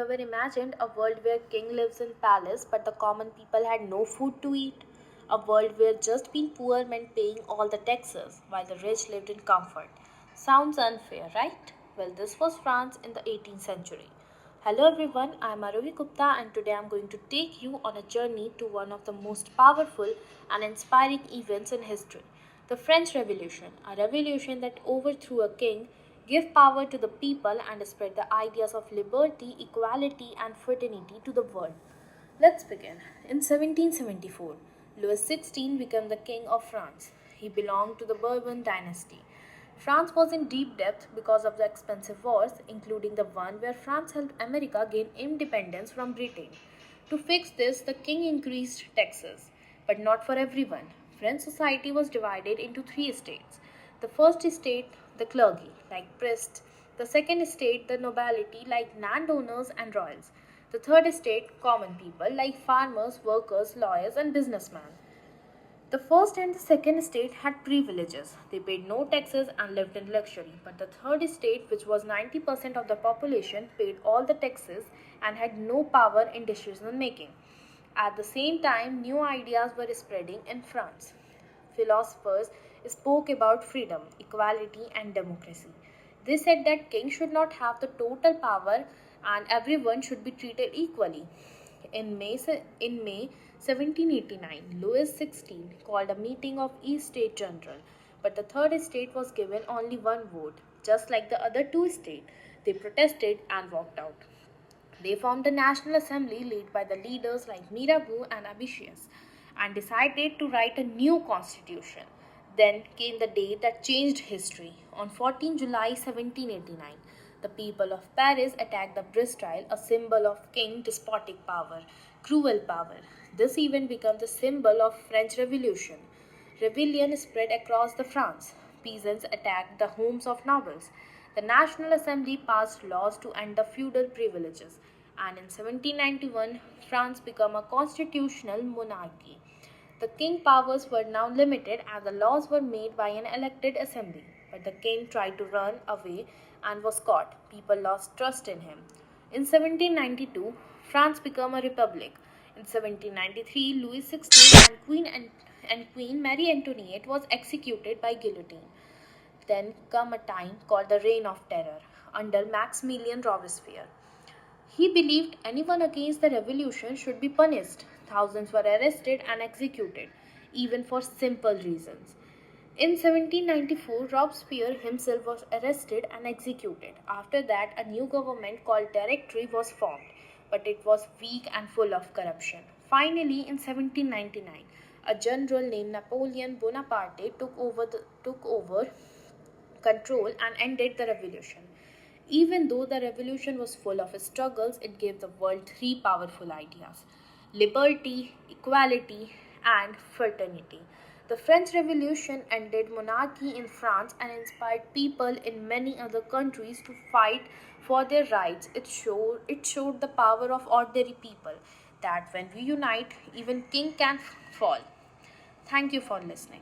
you ever imagined a world where king lives in palace but the common people had no food to eat? A world where just being poor meant paying all the taxes while the rich lived in comfort. Sounds unfair, right? Well, this was France in the 18th century. Hello everyone, I am Arohi Gupta and today I am going to take you on a journey to one of the most powerful and inspiring events in history, the French Revolution, a revolution that overthrew a king, gave power to the people and spread the ideas of liberty, equality and fraternity to the world. Let's begin. In 1774, Louis XVI became the King of France. He belonged to the Bourbon dynasty. France was in deep debt because of the expensive wars, including the one where France helped America gain independence from Britain. To fix this, the king increased taxes, but not for everyone. French society was divided into three estates. The first estate, the clergy, like priests. The second estate, the nobility, like landowners and royals. The third estate, common people, like farmers, workers, lawyers, and businessmen. The first and the second estate had privileges. They paid no taxes and lived in luxury. But the third estate, which was 90% of the population, paid all the taxes and had no power in decision making. At the same time, new ideas were spreading in France. Philosophers spoke about freedom, equality, and democracy. They said that kings should not have the total power and everyone should be treated equally. In May 1789, Louis XVI called a meeting of each state general, but the third estate was given only one vote, just like the other two states. They protested and walked out. They formed a National Assembly led by the leaders like Mirabeau and Ambitious and decided to write a new constitution. Then came the day that changed history. On 14 July 1789, the people of Paris attacked the Bastille, a symbol of king despotic power, cruel power. This event became the symbol of French Revolution. Rebellion spread across the France. Peasants attacked the homes of nobles. The National Assembly passed laws to end the feudal privileges, and in 1791, France became a constitutional monarchy. The king's powers were now limited as the laws were made by an elected assembly, but the king tried to run away and was caught. People lost trust in him. In 1792, France became a republic. In 1793, Louis XVI and Queen Marie Antoinette was executed by guillotine. Then came a time called the Reign of Terror under Maximilian Robespierre. He believed anyone against the revolution should be punished. Thousands were arrested and executed, even for simple reasons. In 1794, Robespierre himself was arrested and executed. After that, a new government called Directory was formed, but it was weak and full of corruption. Finally, in 1799, a general named Napoleon Bonaparte took over control and ended the revolution. Even though the revolution was full of struggles, it gave the world three powerful ideas: liberty, equality, and fraternity. The French Revolution ended monarchy in France and inspired people in many other countries to fight for their rights. It showed the power of ordinary people, that when we unite, even king can fall. Thank you for listening.